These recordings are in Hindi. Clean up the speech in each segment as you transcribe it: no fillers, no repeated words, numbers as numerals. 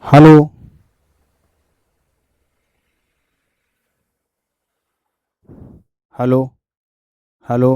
हेलो। हेलो। हेलो।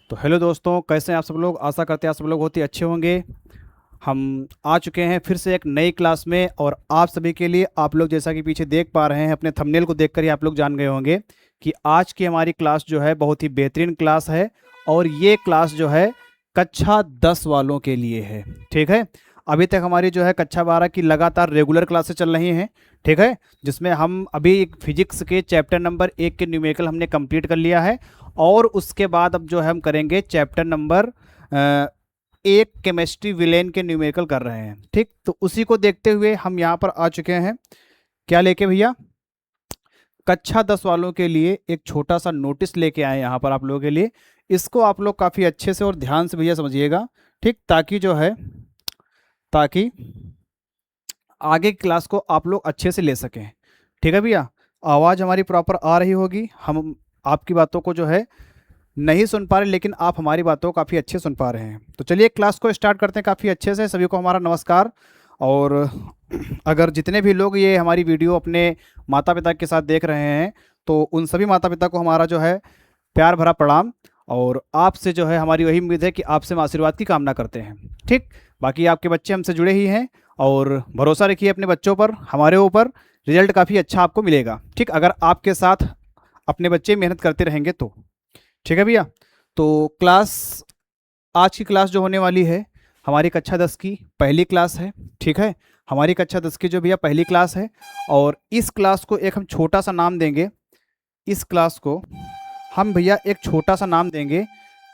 तो हेलो दोस्तों, कैसे हैं आप सब लोग। आशा करते हैं आप सब लोग बहुत ही अच्छे होंगे। हम आ चुके हैं फिर से एक नई क्लास में, और आप सभी के लिए, आप लोग जैसा कि पीछे देख पा रहे हैं, अपने थंबनेल को देखकर ही आप लोग जान गए होंगे कि आज की हमारी क्लास जो है बहुत ही बेहतरीन क्लास है। और ये क्लास जो है कक्षा 10 वालों के लिए है। ठीक है। अभी तक हमारी जो है कक्षा 12 की लगातार रेगुलर क्लासेस चल रही हैं। ठीक है। जिसमें हम अभी फिजिक्स के चैप्टर नंबर 1 के न्यूमेरिकल हमने कंप्लीट कर लिया है। और उसके बाद अब जो है हम करेंगे चैप्टर नंबर एक केमिस्ट्री विलेन के न्यूमेरिकल कर रहे हैं। ठीक, तो उसी को देखते हुए हम यहाँ पर आ चुके हैं। क्या लेके भैया? कक्षा 10 वालों के लिए एक छोटा सा नोटिस लेके आए यहाँ पर आप लोगों के लिए। इसको आप लोग काफ़ी अच्छे से और ध्यान से भैया समझिएगा। ठीक, ताकि जो है, ताकि आगे की क्लास को आप लोग अच्छे से ले सकें। ठीक है भैया। आवाज़ हमारी प्रॉपर आ रही होगी। हम आपकी बातों को जो है नहीं सुन पा रहे, लेकिन आप हमारी बातों को काफ़ी अच्छे सुन पा रहे हैं। तो चलिए क्लास को स्टार्ट करते हैं काफ़ी अच्छे से। सभी को हमारा नमस्कार। और अगर जितने भी लोग ये हमारी वीडियो अपने माता पिता के साथ देख रहे हैं, तो उन सभी माता पिता को हमारा जो है प्यार भरा प्रणाम। और आपसे जो है हमारी वही उम्मीद है कि आपसे हम आशीर्वाद की कामना करते हैं। ठीक, बाकी आपके बच्चे हमसे जुड़े ही हैं, और भरोसा रखिए अपने बच्चों पर, हमारे ऊपर। रिजल्ट काफ़ी अच्छा आपको मिलेगा। ठीक, अगर आपके साथ अपने बच्चे मेहनत करते रहेंगे तो। ठीक है भैया। तो क्लास, आज की क्लास जो होने वाली है, हमारी कक्षा 10 की पहली क्लास है। ठीक है। हमारी कक्षा 10 की जो भैया पहली क्लास है, और इस क्लास को एक हम छोटा सा नाम देंगे। इस क्लास को हम भैया एक छोटा सा नाम देंगे।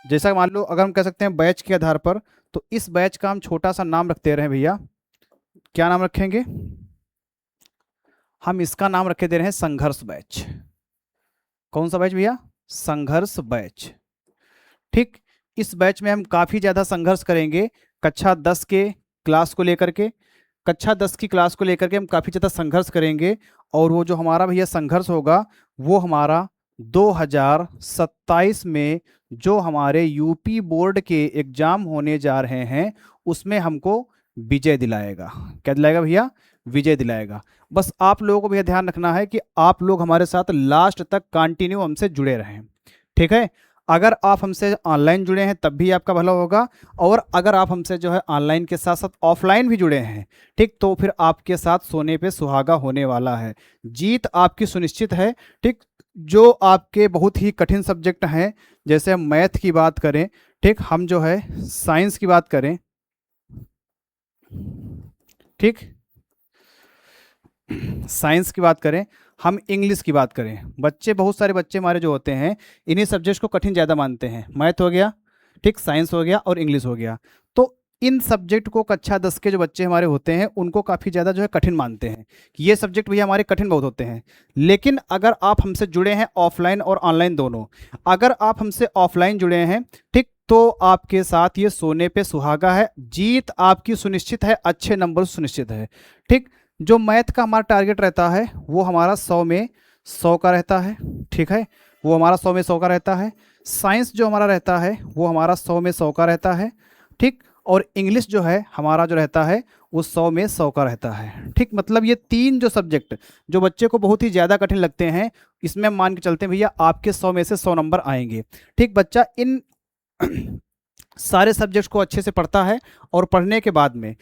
जैसा मान लो, अगर हम कह सकते हैं बैच के आधार पर, तो इस बैच का हम छोटा सा नाम रखते रहे भैया। क्या नाम रखेंगे? हम इसका नाम रखे दे रहे हैं संघर्ष बैच। कौन सा बैच भैया? संघर्ष बैच। ठीक, इस बैच में हम काफ़ी ज़्यादा संघर्ष करेंगे। कक्षा 10 के क्लास को लेकर के, कक्षा 10 की क्लास को लेकर के हम काफ़ी ज़्यादा संघर्ष करेंगे। और वो जो हमारा भैया संघर्ष होगा, वो हमारा 2027 में जो हमारे यूपी बोर्ड के एग्ज़ाम होने जा रहे हैं, उसमें हमको विजय दिलाएगा। क्या दिलाएगा भैया? विजय दिलाएगा। बस आप लोगों को भैया ध्यान रखना है कि आप लोग हमारे साथ लास्ट तक कंटिन्यू हमसे जुड़े रहें। ठीक है। अगर आप हमसे ऑनलाइन जुड़े हैं तब भी आपका भला होगा, और अगर आप हमसे जो है ऑनलाइन के साथ साथ ऑफलाइन भी जुड़े हैं, ठीक, तो फिर आपके साथ सोने पे सुहागा होने वाला है। जीत आपकी सुनिश्चित है। ठीक, जो आपके बहुत ही कठिन सब्जेक्ट हैं, जैसे हम मैथ की बात करें, ठीक, हम जो है साइंस की बात करें, ठीक, साइंस की बात करें, हम इंग्लिश की बात करें, बच्चे, बहुत सारे बच्चे हमारे जो होते हैं, इन्हीं सब्जेक्ट्स को कठिन ज़्यादा मानते हैं। मैथ हो गया, ठीक, साइंस हो गया, और इंग्लिश हो गया। तो इन सब्जेक्ट को कक्षा 10 के जो बच्चे हमारे होते हैं, उनको काफ़ी ज़्यादा जो है कठिन मानते हैं कि ये सब्जेक्ट भैया हमारे कठिन बहुत होते हैं। लेकिन अगर आप हमसे जुड़े हैं ऑफलाइन और ऑनलाइन दोनों, अगर आप हमसे ऑफलाइन जुड़े हैं, ठीक, तो आपके साथ ये सोने पे सुहागा है। जीत आपकी सुनिश्चित है, अच्छे नंबर सुनिश्चित है। ठीक, जो मैथ का हमारा टारगेट रहता है, वो हमारा 100 में 100 का रहता है। ठीक है, वो हमारा 100 में 100 का रहता है। साइंस जो हमारा रहता है, वो हमारा 100 में 100 का रहता है। ठीक, और इंग्लिश जो है हमारा जो रहता है, वो 100 में 100 का रहता है। ठीक, मतलब ये तीन जो सब्जेक्ट जो बच्चे को बहुत ही ज़्यादा कठिन लगते हैं, इसमें हम मान के चलते हैं भैया आपके 100 में से 100 नंबर आएंगे। ठीक, बच्चा इन सारे सब्जेक्ट्स को अच्छे से पढ़ता है, और पढ़ने के बाद में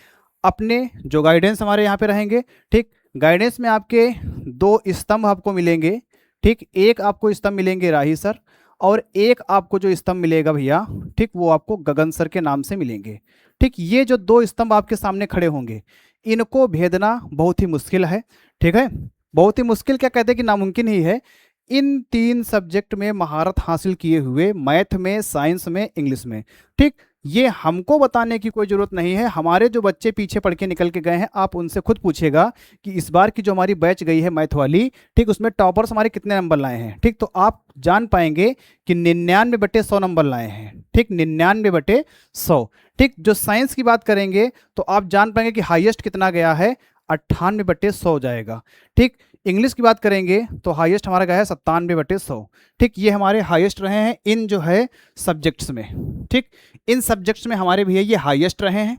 अपने जो गाइडेंस हमारे यहाँ पे रहेंगे, ठीक, गाइडेंस में आपके दो स्तंभ आपको मिलेंगे, ठीक, एक आपको स्तंभ मिलेंगे राही सर, और एक आपको जो स्तंभ मिलेगा भैया, ठीक, वो आपको गगन सर के नाम से मिलेंगे। ठीक, ये जो दो स्तंभ आपके सामने खड़े होंगे, इनको भेदना बहुत ही मुश्किल है। ठीक है, बहुत ही मुश्किल क्या कहते हैं कि नामुमकिन ही है। इन तीन सब्जेक्ट में महारत हासिल किए हुए, मैथ में, साइंस में, इंग्लिश में, ठीक, ये हमको बताने की कोई ज़रूरत नहीं है। हमारे जो बच्चे पीछे पढ़ के निकल के गए हैं, आप उनसे खुद पूछिएगा कि इस बार की जो हमारी बैच गई है मैथ वाली, ठीक, उसमें टॉपर्स हमारे कितने नंबर लाए हैं। ठीक, तो आप जान पाएंगे कि 99/100 नंबर लाए हैं। ठीक, 99/100। ठीक, जो साइंस की बात करेंगे तो आप जान पाएंगे कि हाईएस्ट कितना गया है, 98/100 जाएगा। ठीक, इंग्लिश की बात करेंगे तो हाईएस्ट हमारा गया है 97/100। ठीक, ये हमारे हाईएस्ट रहे हैं इन जो है सब्जेक्ट्स में। ठीक, इन सब्जेक्ट्स में हमारे भैया ये हाईएस्ट रहे हैं।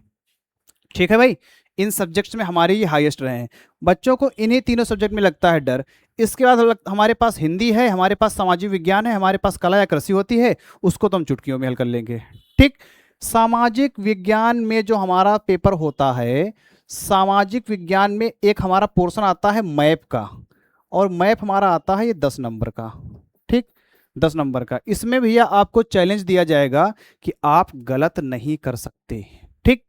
ठीक है भाई, इन सब्जेक्ट्स में हमारे ये हाईएस्ट रहे हैं। बच्चों को इन्हीं तीनों सब्जेक्ट में लगता है डर। इसके बाद हमारे पास हिंदी है, हमारे पास सामाजिक विज्ञान है, हमारे पास कला या कृषि होती है, उसको तो हम चुटकियों में हल कर लेंगे। ठीक, सामाजिक विज्ञान में जो हमारा पेपर होता है, सामाजिक विज्ञान में एक हमारा पोर्शन आता है मैप का, और मैप हमारा आता है ये 10 नंबर का। ठीक, 10 नंबर का। इसमें भैया आपको चैलेंज दिया जाएगा कि आप गलत नहीं कर सकते। ठीक,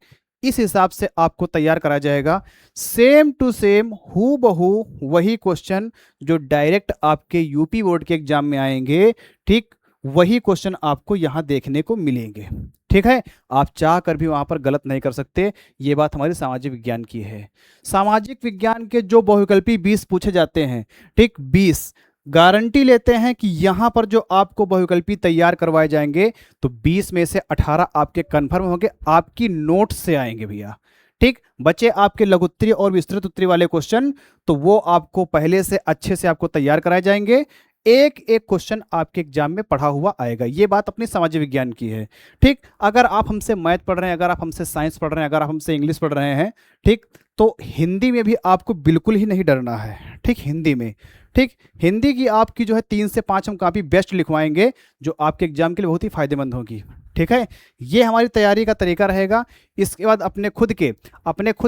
इस हिसाब से आपको तैयार करा जाएगा, सेम टू सेम, हूबहू वही क्वेश्चन जो डायरेक्ट आपके यूपी बोर्ड के एग्जाम में आएंगे। ठीक, वही क्वेश्चन आपको यहां देखने को मिलेंगे। ठीक है, आप चाह कर भी वहां पर गलत नहीं कर सकते। ये बात हमारी सामाजिक विज्ञान की है। सामाजिक विज्ञान के जो बहुविकल्पी 20 पूछे जाते हैं, ठीक, 20 गारंटी लेते हैं कि यहां पर जो आपको बहुविकल्पी तैयार करवाए जाएंगे तो 20 में से 18 आपके कंफर्म होंगे, आपकी नोट से आएंगे भैया। ठीक, बचे आपके लघुत्तरीय और विस्तृत उत्तरीय वाले क्वेश्चन, तो वो आपको पहले से अच्छे से आपको तैयार कराए जाएंगे। एक एक क्वेश्चन आपके एग्जाम में पढ़ा हुआ आएगा। ये बात अपनी सामाजिक विज्ञान की है। ठीक, अगर आप हमसे मैथ पढ़ रहे हैं, अगर आप हमसे साइंस पढ़ रहे हैं, अगर आप हमसे इंग्लिश पढ़ रहे हैं, ठीक, तो हिंदी में भी आपको बिल्कुल ही नहीं डरना है। ठीक, हिंदी में, ठीक, हिंदी की आपकी जो है 3 से 5 हम काफ़ी बेस्ट लिखवाएंगे, जो आपके एग्जाम के लिए बहुत ही फायदेमंद होगी। ठीक है, ये हमारी तैयारी का तरीका रहेगा। इसके बाद अपने खुद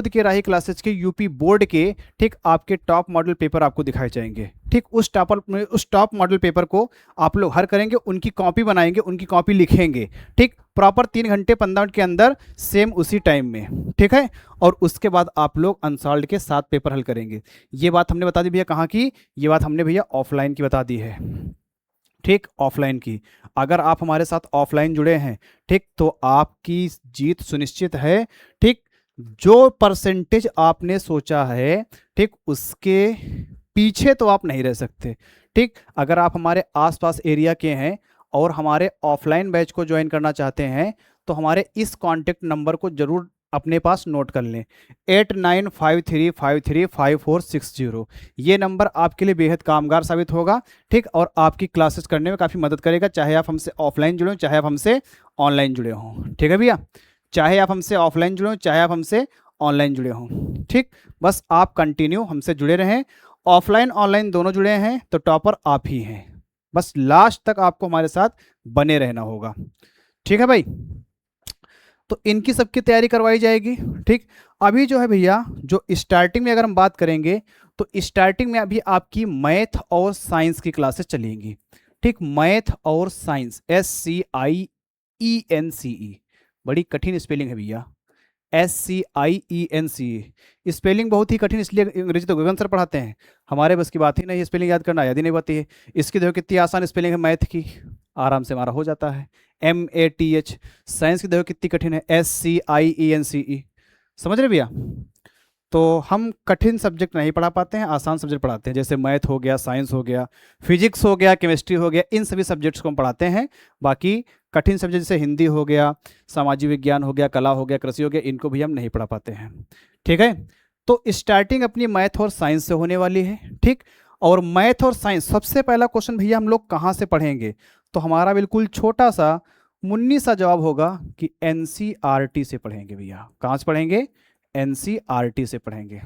के राही क्लासेस के यूपी बोर्ड के, ठीक, आपके टॉप मॉडल पेपर आपको दिखाए जाएंगे। ठीक, उस टॉप मॉडल पेपर को आप लोग हल करेंगे, उनकी कॉपी बनाएंगे, उनकी कॉपी लिखेंगे। ठीक, प्रॉपर 3 घंटे 15 मिनट के अंदर, सेम उसी टाइम में। ठीक है, और उसके बाद आप लोग अनसॉल्व्ड के 7 पेपर हल करेंगे। ये बात हमने बता दी भैया कहाँ की, ये बात हमने भैया ऑफलाइन की बता दी है। ठीक, ऑफलाइन की। अगर आप हमारे साथ ऑफलाइन जुड़े हैं, ठीक, तो आपकी जीत सुनिश्चित है। ठीक, जो परसेंटेज आपने सोचा है, ठीक, उसके पीछे तो आप नहीं रह सकते। ठीक, अगर आप हमारे आसपास एरिया के हैं और हमारे ऑफलाइन बैच को ज्वाइन करना चाहते हैं, तो हमारे इस कॉन्टेक्ट नंबर को जरूर अपने पास नोट कर लें, 8953535460। ये नंबर आपके लिए बेहद कामगार साबित होगा। ठीक, और आपकी क्लासेस करने में काफ़ी मदद करेगा, चाहे आप हमसे ऑफलाइन जुड़े हों, चाहे आप हमसे ऑनलाइन जुड़े हों। ठीक है भैया, चाहे आप हमसे ऑफलाइन जुड़े हों, चाहे आप हमसे ऑनलाइन जुड़े हों। ठीक, बस आप कंटिन्यू हमसे जुड़े रहें। ऑफलाइन ऑनलाइन दोनों जुड़े हैं तो टॉपर आप ही हैं। बस लास्ट तक आपको हमारे साथ बने रहना होगा। ठीक है भाई, तो इनकी सबकी तैयारी करवाई जाएगी। ठीक, अभी जो है भैया, जो स्टार्टिंग में अगर हम बात करेंगे तो स्टार्टिंग में अभी आपकी मैथ और साइंस की क्लासेस चलेंगी। ठीक, मैथ और साइंस, SCIENCE, बड़ी कठिन स्पेलिंग है भैया, SCIENCE। स्पेलिंग बहुत ही कठिन, इसलिए अंग्रेजी तो गगन सर पढ़ाते हैं, हमारे बस की बात ही नहीं, स्पेलिंग याद करना याद ही नहीं पाती है। इसकी देखो कितनी आसान स्पेलिंग है मैथ की, आराम से हमारा हो जाता है, MATH। साइंस की देखो कितनी कठिन है, SCIENCE। समझ रहे भैया? तो हम कठिन सब्जेक्ट नहीं पढ़ा पाते हैं, आसान सब्जेक्ट पढ़ाते हैं, जैसे मैथ हो गया, साइंस हो गया, फिजिक्स हो गया, केमिस्ट्री हो गया, इन सभी सब्जेक्ट्स को हम पढ़ाते हैं। बाकी कठिन सब्जेक्ट जैसे हिंदी हो गया, सामाजिक विज्ञान हो गया, कला हो गया, कृषि हो गया, इनको भी हम नहीं पढ़ा पाते हैं। ठीक है, तो स्टार्टिंग अपनी मैथ और साइंस से होने वाली है। ठीक, और मैथ और साइंस सबसे पहला क्वेश्चन भैया हम लोग कहाँ से पढ़ेंगे, तो हमारा बिल्कुल छोटा सा मुन्नी सा जवाब होगा कि NCERT से पढ़ेंगे भैया। कहाँ से पढ़ेंगे? NCERT से पढ़ेंगे।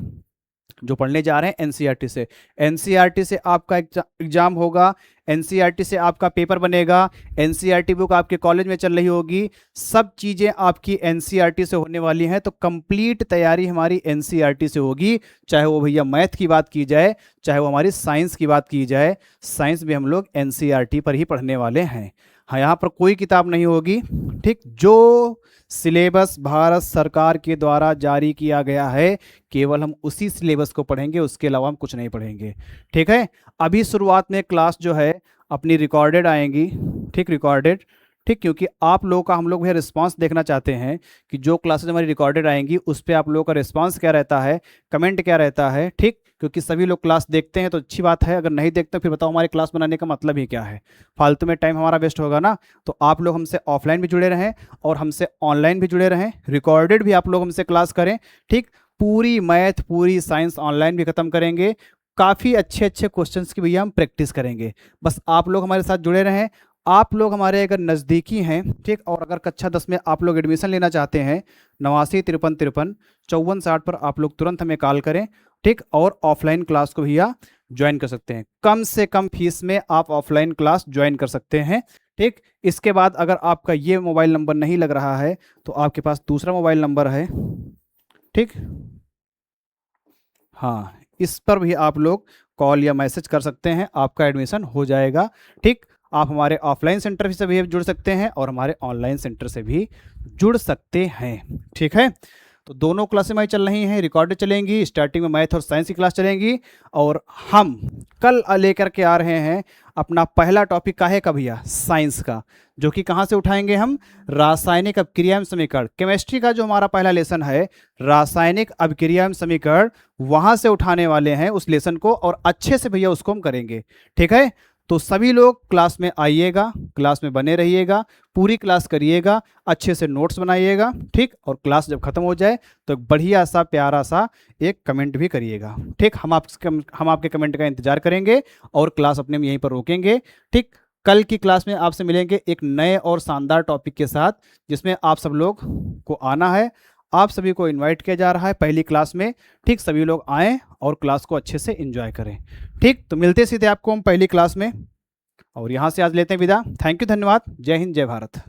जो पढ़ने जा रहे हैं NCERT से। NCERT से आपका एग्जाम होगा एनसीईआरटी से आपका पेपर बनेगा, एनसीईआरटी बुक आपके कॉलेज में चल रही होगी, सब चीज़ें आपकी एनसीईआरटी से होने वाली हैं। तो कंप्लीट तैयारी हमारी एनसीईआरटी से होगी, चाहे वो भैया मैथ की बात की जाए, चाहे वो हमारी साइंस की बात की जाए। साइंस भी हम लोग एनसीईआरटी पर ही पढ़ने वाले हैं। हाँ, यहाँ पर कोई किताब नहीं होगी, ठीक। जो सिलेबस भारत सरकार के द्वारा जारी किया गया है, केवल हम उसी सिलेबस को पढ़ेंगे, उसके अलावा हम कुछ नहीं पढ़ेंगे, ठीक है। अभी शुरुआत में क्लास जो है अपनी रिकॉर्डेड आएंगी, ठीक, रिकॉर्डेड, ठीक, क्योंकि आप लोगों का हम लोग भैया रिस्पांस देखना चाहते हैं कि जो क्लासेज हमारी रिकॉर्डेड आएंगी उस पर आप लोगों का रिस्पांस क्या रहता है, कमेंट क्या रहता है, ठीक। क्योंकि सभी लोग क्लास देखते हैं तो अच्छी बात है, अगर नहीं देखते फिर बताओ हमारी क्लास बनाने का मतलब ही क्या है, फालतू में टाइम हमारा वेस्ट होगा ना। तो आप लोग हमसे ऑफलाइन भी जुड़े रहें और हमसे ऑनलाइन भी जुड़े रहें, रिकॉर्डेड भी आप लोग हमसे क्लास करें, ठीक। पूरी मैथ पूरी साइंस ऑनलाइन भी ख़त्म करेंगे, काफ़ी अच्छे अच्छे क्वेश्चंस की भैया हम प्रैक्टिस करेंगे। बस आप लोग हमारे साथ जुड़े रहें। आप लोग हमारे अगर नज़दीकी हैं, ठीक, और अगर कक्षा 10 में आप लोग एडमिशन लेना चाहते हैं, 89 53 53 54 60 पर आप लोग तुरंत हमें कॉल करें, ठीक। और ऑफलाइन क्लास को भैया ज्वाइन कर सकते हैं, कम से कम फीस में आप ऑफलाइन क्लास ज्वाइन कर सकते हैं, ठीक। इसके बाद अगर आपका ये मोबाइल नंबर नहीं लग रहा है तो आपके पास दूसरा मोबाइल नंबर है, ठीक, हाँ, इस पर भी आप लोग कॉल या मैसेज कर सकते हैं, आपका एडमिशन हो जाएगा, ठीक। आप हमारे ऑफलाइन सेंटर से भी जुड़ सकते हैं और हमारे ऑनलाइन सेंटर से भी जुड़ सकते हैं, ठीक है। तो दोनों क्लासें हमारी चल रही हैं, रिकॉर्डेड चलेंगी, स्टार्टिंग में मैथ और साइंस की क्लास चलेंगी। और हम कल लेकर के आ रहे हैं अपना पहला टॉपिक का है का भैया, साइंस का, जो कि कहाँ से उठाएंगे हम, रासायनिक अभिक्रिया एवं समीकरण। केमिस्ट्री का जो हमारा पहला लेसन है रासायनिक अभिक्रिया एवं समीकरण, वहाँ से उठाने वाले हैं उस लेसन को और अच्छे से भैया उसको हम करेंगे, ठीक है। तो सभी लोग क्लास में आइएगा, क्लास में बने रहिएगा, पूरी क्लास करिएगा, अच्छे से नोट्स बनाइएगा, ठीक। और क्लास जब खत्म हो जाए तो बढ़िया सा प्यारा सा एक कमेंट भी करिएगा, ठीक। हम आपके कमेंट का इंतजार करेंगे और क्लास अपने में यहीं पर रोकेंगे, ठीक। कल की क्लास में आपसे मिलेंगे एक नए और शानदार टॉपिक के साथ, जिसमें आप सब लोग को आना है। आप सभी को इनवाइट किया जा रहा है पहली क्लास में, ठीक। सभी लोग आएँ और क्लास को अच्छे से एंजॉय करें, ठीक। तो मिलते सीधे आपको हम पहली क्लास में, और यहाँ से आज लेते हैं विदा। थैंक यू, धन्यवाद, जय हिंद, जय भारत।